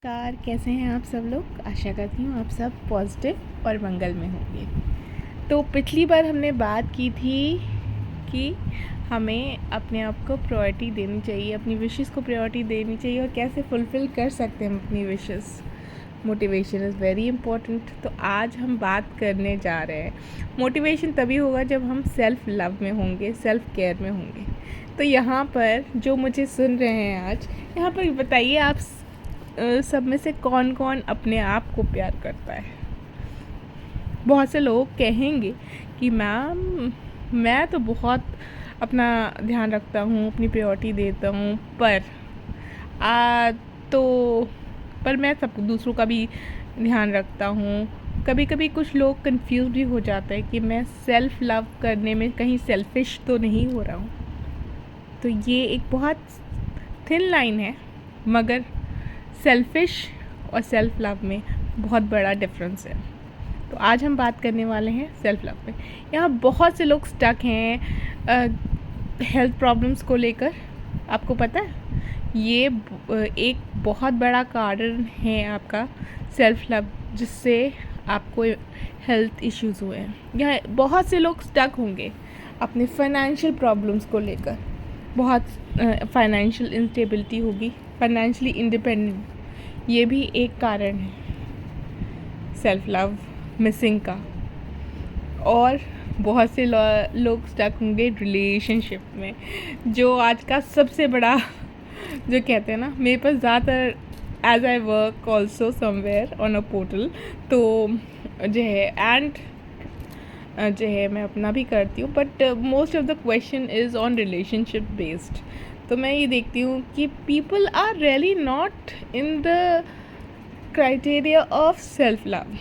नमस्कार, कैसे हैं आप सब लोग। आशा करती हूँ आप सब पॉजिटिव और मंगल में होंगे। तो पिछली बार हमने बात की थी कि हमें अपने आप को प्रायोरिटी देनी चाहिए, अपनी विशेस को प्रायोरिटी देनी चाहिए और कैसे फुलफ़िल कर सकते हैं हम अपनी wishes. Motivation is very important. तो आज हम बात करने जा रहे हैं मोटिवेशन तभी होगा जब हम सेल्फ़ लव में होंगे, सेल्फ़ केयर में होंगे। तो यहाँ पर जो मुझे सुन रहे हैं आज, यहाँ पर बताइए आप सब में से कौन कौन अपने आप को प्यार करता है। बहुत से लोग कहेंगे कि मैम मैं तो बहुत अपना ध्यान रखता हूँ, अपनी प्रायोरिटी देता हूँ, पर मैं सब दूसरों का भी ध्यान रखता हूँ। कभी कभी कुछ लोग कंफ्यूज भी हो जाते हैं कि मैं सेल्फ़ लव करने में कहीं सेल्फ़िश तो नहीं हो रहा हूँ। तो ये एक बहुत थिन लाइन है, मगर सेल्फ़िश और सेल्फ़ लव में बहुत बड़ा डिफरेंस है। तो आज हम बात करने वाले हैं सेल्फ़ लव पे। यहाँ बहुत से लोग स्टक हैं हेल्थ प्रॉब्लम्स को लेकर। आपको पता है ये एक बहुत बड़ा कारण है आपका सेल्फ़ लव, जिससे आपको हेल्थ इश्यूज़ हुए हैं। यहाँ बहुत से लोग स्टक होंगे अपने फाइनेंशियल प्रॉब्लम्स को लेकर। बहुत फाइनेंशियल इंस्टेबिलिटी होगी, फाइनेंशियली इंडिपेंडेंट, ये भी एक कारण है सेल्फ़ लव मिसिंग का। और बहुत से लोग स्टक होंगे रिलेशनशिप में, जो आज का सबसे बड़ा जो कहते हैं ना। मेरे पास ज़्यादातर as I work also somewhere on a portal, तो जो है एंड जो है मैं अपना भी करती हूँ, but most of the question is on relationship based. तो मैं ये देखती हूँ कि people are really not in the criteria of self love,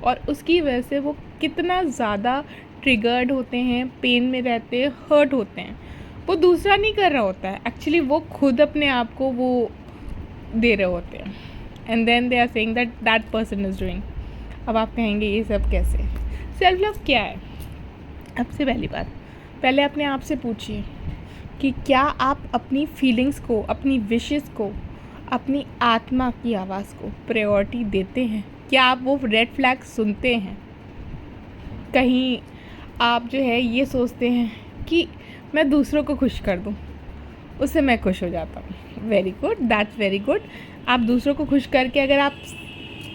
और उसकी वजह से वो कितना ज़्यादा ट्रिगर्ड होते हैं, पेन में रहते हैं, हर्ट होते हैं। वो दूसरा नहीं कर रहा होता है, एक्चुअली वो खुद अपने आप को वो दे रहे होते हैं, and then they are saying that person is doing. अब आप कहेंगे ये सब कैसे। सेल्फ़ लव क्या है? सबसे पहली बात, पहले अपने आप से पूछिए कि क्या आप अपनी फीलिंग्स को, अपनी विशेस को, अपनी आत्मा की आवाज़ को प्रायोरिटी देते हैं? क्या आप वो रेड फ्लैग सुनते हैं? कहीं आप जो है ये सोचते हैं कि मैं दूसरों को खुश कर दूं, उससे मैं खुश हो जाता हूँ। Very good, that's very good. आप दूसरों को खुश करके अगर आप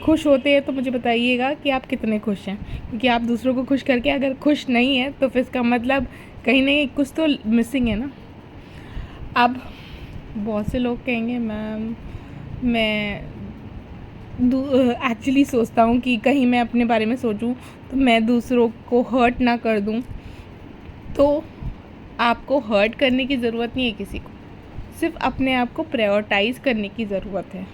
खुश होते हैं तो मुझे बताइएगा कि आप कितने खुश हैं, क्योंकि आप दूसरों को खुश करके अगर खुश नहीं है तो फिर इसका मतलब कहीं नहीं कुछ तो मिसिंग है ना। अब बहुत से लोग कहेंगे मैम मैं एक्चुअली सोचता हूँ कि कहीं मैं अपने बारे में सोचूं तो मैं दूसरों को हर्ट ना कर दूं। तो आपको हर्ट करने की ज़रूरत नहीं है किसी को, सिर्फ अपने आप को प्रायोरिटाइज़ करने की ज़रूरत है,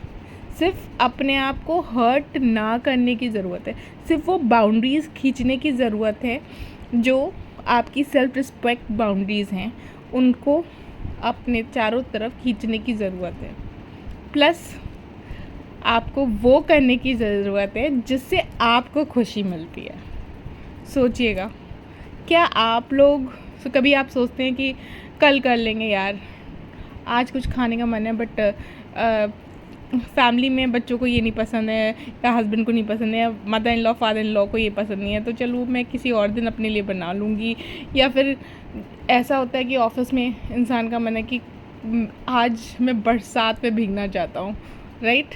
सिर्फ अपने आप को हर्ट ना करने की ज़रूरत है, सिर्फ वो बाउंड्रीज़ खींचने की ज़रूरत है जो आपकी सेल्फ़ रिस्पेक्ट बाउंड्रीज़ हैं, उनको अपने चारों तरफ खींचने की ज़रूरत है। प्लस आपको वो करने की ज़रूरत है जिससे आपको खुशी मिलती है। सोचिएगा, क्या आप लोग कभी आप सोचते हैं कि कल कर लेंगे यार, आज कुछ खाने का मन है, बट फैमिली में बच्चों को ये नहीं पसंद है, या हस्बैंड को नहीं पसंद है, या mother in law father in law को ये पसंद नहीं है, तो चलो मैं किसी और दिन अपने लिए बना लूँगी। या फिर ऐसा होता है कि ऑफिस में इंसान का मन है कि आज मैं बरसात में भीगना चाहता हूँ, राइट।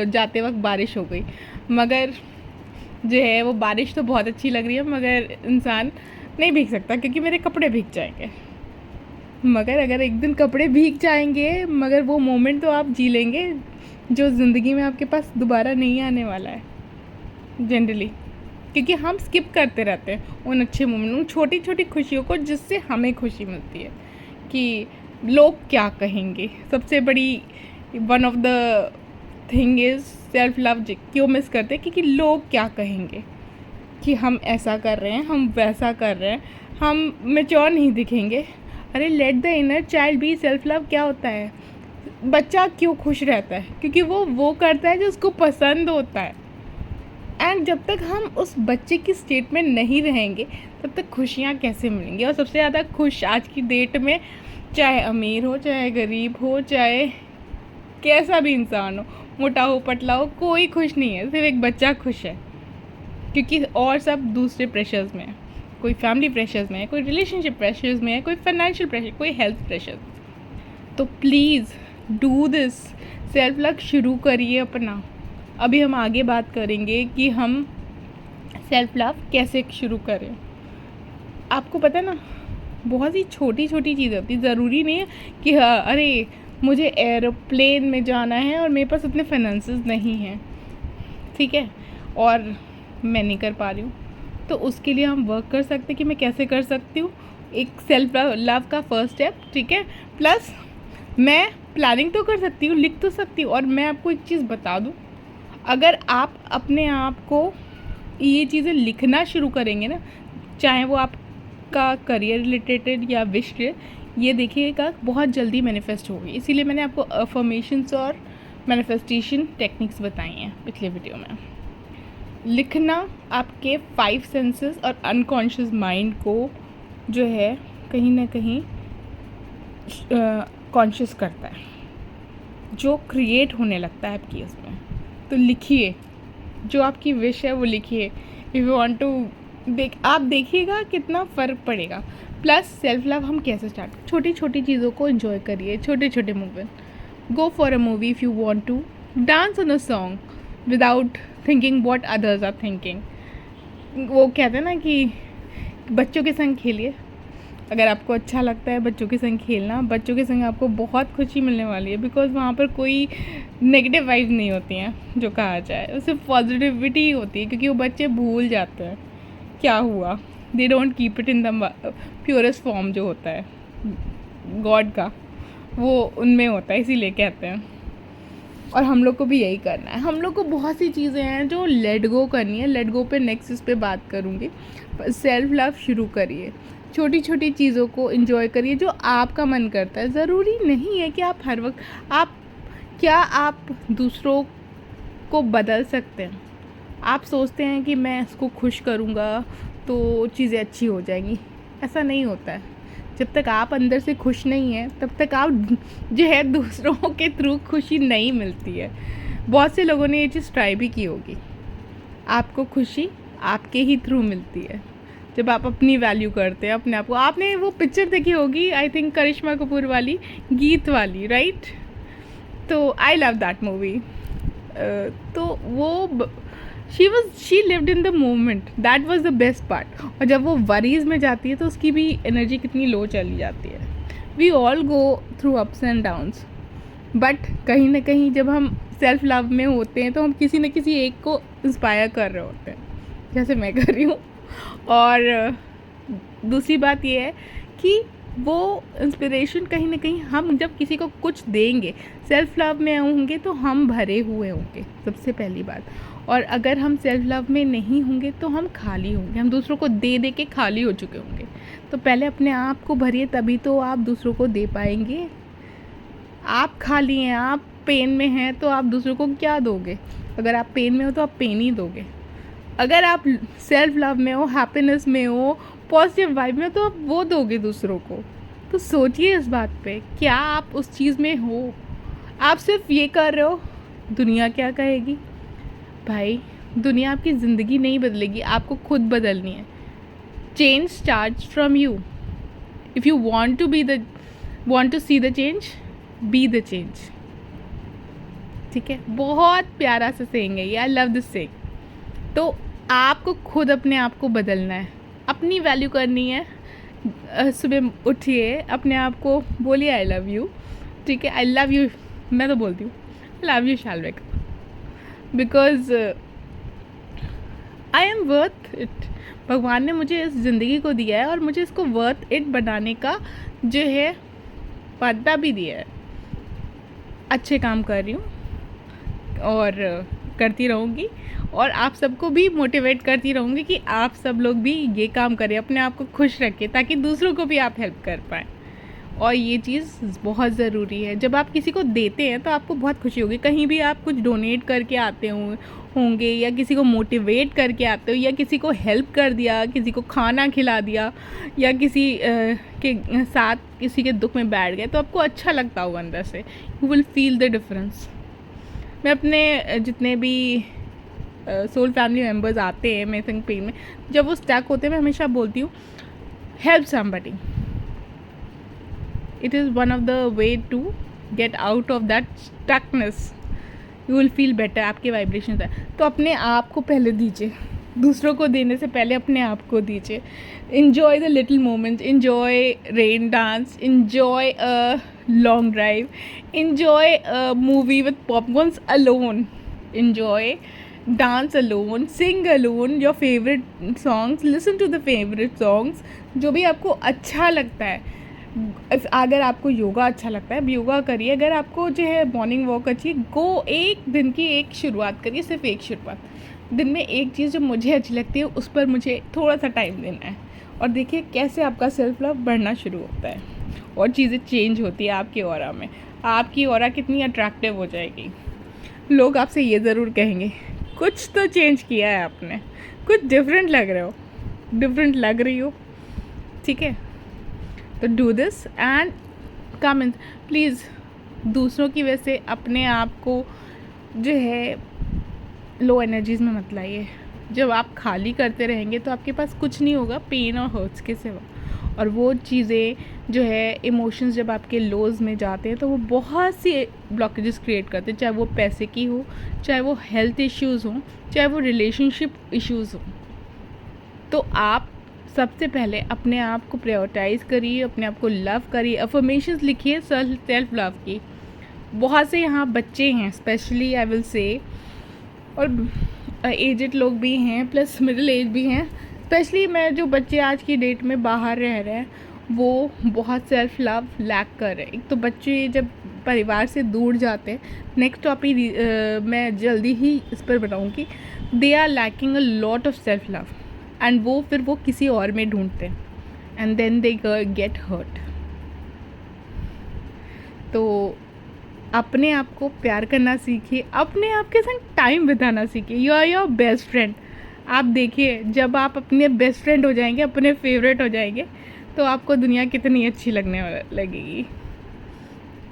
जाते वक्त बारिश हो गई, मगर जो है वो बारिश तो बहुत अच्छी लग रही है, मगर इंसान नहीं भीग सकता क्योंकि मेरे कपड़े भीग जाएंगे। मगर अगर एक दिन कपड़े भीग जाएंगे, मगर वो मोमेंट तो आप जी लेंगे जो ज़िंदगी में आपके पास दोबारा नहीं आने वाला है जनरली, क्योंकि हम स्किप करते रहते हैं उन अच्छे मोमेंट, उन छोटी छोटी खुशियों को जिससे हमें खुशी मिलती है। कि लोग क्या कहेंगे, सबसे बड़ी one of the thing is self love क्यों मिस करते हैं, क्योंकि लोग क्या कहेंगे कि हम ऐसा कर रहे हैं, हम वैसा कर रहे हैं, हम मैच्योर नहीं दिखेंगे। अरे let the inner child B. Self love क्या होता है? बच्चा क्यों खुश रहता है? क्योंकि वो करता है जो उसको पसंद होता है। एंड जब तक हम उस बच्चे की स्टेट में नहीं रहेंगे तब तक खुशियाँ कैसे मिलेंगी? और सबसे ज़्यादा खुश आज की डेट में, चाहे अमीर हो, चाहे गरीब हो, चाहे कैसा भी इंसान हो, मोटा हो पतला हो, कोई खुश नहीं है, सिर्फ एक बच्चा खुश है, क्योंकि और सब दूसरे प्रेशर्स में है। कोई फैमिली प्रेशर्स में है, कोई रिलेशनशिप प्रेशर्स में है, कोई फाइनेंशियल प्रेशर, कोई हेल्थ प्रेशर। तो please do this, self love शुरू करिए अपना। अभी हम आगे बात करेंगे कि हम सेल्फ लव कैसे शुरू करें। आपको पता है ना, बहुत ही छोटी छोटी चीज़ें होती, ज़रूरी नहीं है कि हाँ अरे मुझे एरोप्लेन में जाना है और मेरे पास उतने फाइनेंसेस नहीं हैं, ठीक है, और मैं नहीं कर पा रही हूँ, तो उसके लिए हम वर्क कर सकते हैं कि मैं कैसे कर सकती हूँ। एक सेल्फ लव का फर्स्ट स्टेप, ठीक है। प्लस मैं प्लानिंग तो कर सकती हूँ, लिख तो सकती हूँ। और मैं आपको एक चीज़ बता दूँ, अगर आप अपने आप को ये चीज़ें लिखना शुरू करेंगे ना, चाहे वो आपका करियर रिलेटेड या विश, ये देखिएगा बहुत जल्दी मैनिफेस्ट होगी। इसीलिए मैंने आपको अफर्मेशंस और मैनिफेस्टेशन टेक्निक्स बताई हैं पिछले वीडियो में। लिखना आपके 5 सेंसेस और अनकॉन्शियस माइंड को जो है कहीं ना कहीं कॉन्शियस करता है, जो क्रिएट होने लगता है आपकी उसमें। तो लिखिए, जो आपकी विश है वो लिखिए। इफ़ यू वांट टू आप देखिएगा कितना फ़र्क पड़ेगा। प्लस सेल्फ लव हम कैसे स्टार्ट, छोटी छोटी चीज़ों को एंजॉय करिए, छोटे छोटे movement. Go for a movie if you want to, dance on a song without thinking what others are thinking. वो कहते हैं ना कि बच्चों के संग खेलिए। अगर आपको अच्छा लगता है बच्चों के संग खेलना, बच्चों के संग आपको बहुत खुशी मिलने वाली है, बिकॉज़ वहाँ पर कोई नेगेटिव वाइब्स नहीं होती हैं जो कहा जाए, सिर्फ पॉजिटिविटी ही होती है, क्योंकि वो बच्चे भूल जाते हैं क्या हुआ। They don't keep it in the purest form जो होता है गॉड का, वो उनमें होता है, इसीलिए कहते हैं। और हम लोग को भी यही करना है। हम लोग को बहुत सी चीज़ें हैं जो लेट गो करनी है। लेट गो पे नेक्स्ट इस पे बात करूँगी। सेल्फ लव शुरू करिए, छोटी छोटी चीज़ों को एंजॉय करिए जो आपका मन करता है। ज़रूरी नहीं है कि आप हर वक्त आप दूसरों को बदल सकते हैं। आप सोचते हैं कि मैं इसको खुश करूँगा तो चीज़ें अच्छी हो जाएंगी, ऐसा नहीं होता है। जब तक आप अंदर से खुश नहीं हैं तब तक आप जो है दूसरों के थ्रू खुशी नहीं मिलती है। बहुत से लोगों ने ये चीज़ ट्राई भी की होगी। आपको खुशी आपके ही थ्रू मिलती है जब आप अपनी वैल्यू करते हैं अपने आप को। आपने वो पिक्चर देखी होगी, आई थिंक करिश्मा कपूर वाली, गीत वाली, राइट? तो आई लव दैट मूवी। तो वो she lived in the moment, that was the best part. और जब वो वरीज में जाती है तो उसकी भी एनर्जी कितनी लो चली जाती है। We all go through ups and downs, but कहीं ना कहीं जब हम सेल्फ लव में होते हैं तो हम किसी न किसी एक को इंस्पायर कर रहे होते हैं, जैसे मैं कर रही हूँ। और दूसरी बात ये है कि वो इंस्पिरेशन कहीं ना कहीं हम जब किसी को कुछ देंगे, सेल्फ लव में होंगे तो हम भरे हुए होंगे, सबसे पहली बात। और अगर हम सेल्फ लव में नहीं होंगे तो हम खाली होंगे, हम दूसरों को दे दे के खाली हो चुके होंगे। तो पहले अपने आप को भरिए, तभी तो आप दूसरों को दे पाएंगे। आप खाली हैं, आप पेन में हैं, तो आप दूसरों को क्या दोगे? अगर आप पेन में हो तो आप पेन ही दोगे। अगर आप सेल्फ लव में हो, हैप्पीनेस में हो, पॉजिटिव वाइब में, तो आप वो दोगे दूसरों को। तो सोचिए इस बात पे, क्या आप उस चीज़ में हो? आप सिर्फ ये कर रहे हो दुनिया क्या कहेगी? भाई, दुनिया आपकी ज़िंदगी नहीं बदलेगी, आपको खुद बदलनी है। Change starts from you. If you want to see the change, be the change. ठीक है, बहुत प्यारा सा सेइंग है ये, आई लव दिस सेइंग। तो आपको खुद अपने आप को बदलना है, अपनी वैल्यू करनी है। सुबह उठिए, अपने आप को बोलिए आई लव यू, ठीक है? आई लव यू, मैं तो बोलती हूँ आई लव यू शालवेक, because I am worth it. भगवान ने मुझे इस ज़िंदगी को दिया है और मुझे इसको वर्थ इट बनाने का जो है वादा भी दिया है। अच्छे काम कर रही हूँ और करती रहूँगी, और आप सबको भी मोटिवेट करती रहूँगी कि आप सब लोग भी ये काम करें, अपने आप को खुश रखें, ताकि दूसरों को भी आप हेल्प कर पाएँ। और ये चीज़ बहुत ज़रूरी है। जब आप किसी को देते हैं तो आपको बहुत खुशी होगी। कहीं भी आप कुछ डोनेट करके आते होंगे, या किसी को मोटिवेट करके आते हो, या किसी को हेल्प कर दिया, किसी को खाना खिला दिया, या किसी के साथ किसी के दुख में बैठ गए, तो आपको अच्छा लगता होगा अंदर से। You will feel the difference. मैं अपने जितने भी सोल फैमिली मेम्बर्स आते हैं मिसिंग पेन में, जब वो स्टक होते हैं, मैं हमेशा बोलती हूँ help somebody. It is one of the way to get out of that stuckness. You will feel better. आपके वाइब्रेशन है तो अपने आप को पहले दीजिए, दूसरों को देने से पहले अपने आप को दीजिए. Enjoy the little moments, enjoy rain dance, enjoy a long drive, enjoy a movie with popcorns alone, enjoy dance alone, sing alone your favorite songs, listen to the favorite songs. जो भी आपको अच्छा लगता है. अगर आपको योगा अच्छा लगता है, अब योगा करिए. अगर आपको जो है मॉर्निंग वॉक अच्छी, गो. एक दिन की एक शुरुआत करिए, सिर्फ एक शुरुआत. दिन में एक चीज़ जो मुझे अच्छी लगती है उस पर मुझे थोड़ा सा टाइम देना है, और देखिए कैसे आपका सेल्फ लव बढ़ना शुरू होता है और चीज़ें चेंज होती है आपके ऑरा में. आपकी ऑरा कितनी अट्रैक्टिव हो जाएगी. लोग आपसे ये ज़रूर कहेंगे कुछ तो चेंज किया है आपने, कुछ डिफरेंट लग रहे हो, डिफरेंट लग रही हो. ठीक है, तो do this and come in. Please दूसरों की वजह से अपने आप को जो है लो एनर्जीज़ में मत लाइए. जब आप खाली करते रहेंगे तो आपके पास कुछ नहीं होगा पेन और हर्ट्स के सिवा. और वो चीज़ें जो है इमोशंस जब आपके लोज़ में जाते हैं तो वो बहुत सी ब्लॉकेजेस क्रिएट करते हैं, चाहे वो पैसे की हो, चाहे वो हेल्थ इश्यूज़ हों, चाहे वो रिलेशनशिप इश्यूज़ हों. तो आप सबसे पहले अपने आप को प्रायोरिटाइज़ करिए, अपने आप को लव करिए. अफर्मेशंस लिखिए सेल्फ लव की. बहुत से यहाँ बच्चे हैं स्पेशली आई विल से, और एजेड लोग भी हैं, प्लस मिडिल एज भी हैं. स्पेशली मैं जो बच्चे आज की डेट में बाहर रह रहे हैं वो बहुत सेल्फ लव लैक कर रहे हैं. एक तो बच्चे जब परिवार से दूर जाते हैं, नेक्स्ट टॉपिक मैं जल्दी ही इस पर बताऊँगी, they are lacking a lot of self love, and वो फिर वो किसी और में ढूंढते हैं, and then they get hurt. तो अपने आप को प्यार करना सीखिए, अपने आप के संग टाइम बिताना सीखिए. You are your best friend. आप देखिए जब आप अपने बेस्ट फ्रेंड हो जाएंगे, अपने फेवरेट हो जाएंगे, तो आपको दुनिया कितनी अच्छी लगने लगेगी.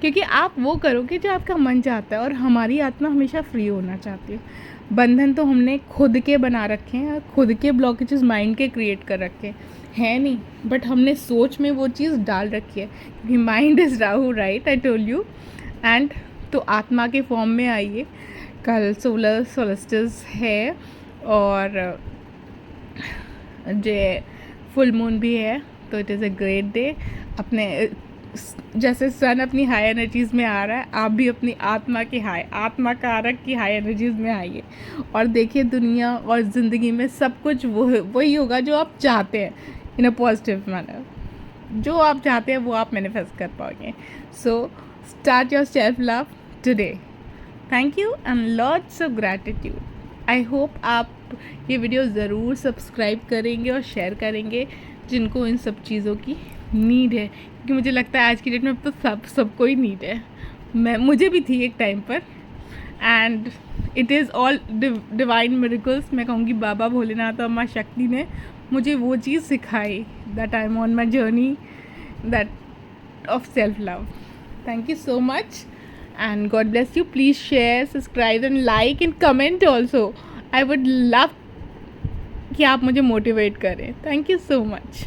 क्योंकि आप वो करोगे जो आपका मन चाहता है, और हमारी आत्मा हमेशा फ्री होना चाहती है. बंधन तो हमने खुद के बना रखे हैं, खुद के ब्लॉकेजेस माइंड के क्रिएट कर रखे हैं नहीं, बट हमने सोच में वो चीज़ डाल रखी है. क्योंकि mind is Rahu, right, I told you. And तो आत्मा के फॉर्म में आइए. कल सोलर सोल्स्टिस है और जो फुल मून भी है, तो it is a great day. अपने जैसे सन अपनी हाई एनर्जीज़ में आ रहा है, आप भी अपनी आत्मा कारक की हाई एनर्जीज़ में आइए, और देखिए दुनिया और ज़िंदगी में सब कुछ वही होगा जो आप चाहते हैं, इन अ पॉजिटिव मैनर. जो आप चाहते हैं वो आप मैनिफेस्ट कर पाओगे. So start your self love today. Thank you and lots of gratitude. I hope आप ये वीडियो ज़रूर सब्सक्राइब करेंगे और शेयर करेंगे जिनको इन सब चीज़ों की नीड है, क्योंकि मुझे लगता है आज की डेट में अब तो सबको ही नीड है. मुझे भी थी एक टाइम पर, and it is all divine miracles. मैं कहूँगी बाबा भोलेनाथ और माँ शक्ति ने मुझे वो चीज़ सिखाई, that I am on my journey that of self love. Thank you so much and God bless you. Please share, subscribe and like and comment also. I would love कि आप मुझे मोटिवेट करें. Thank you so much.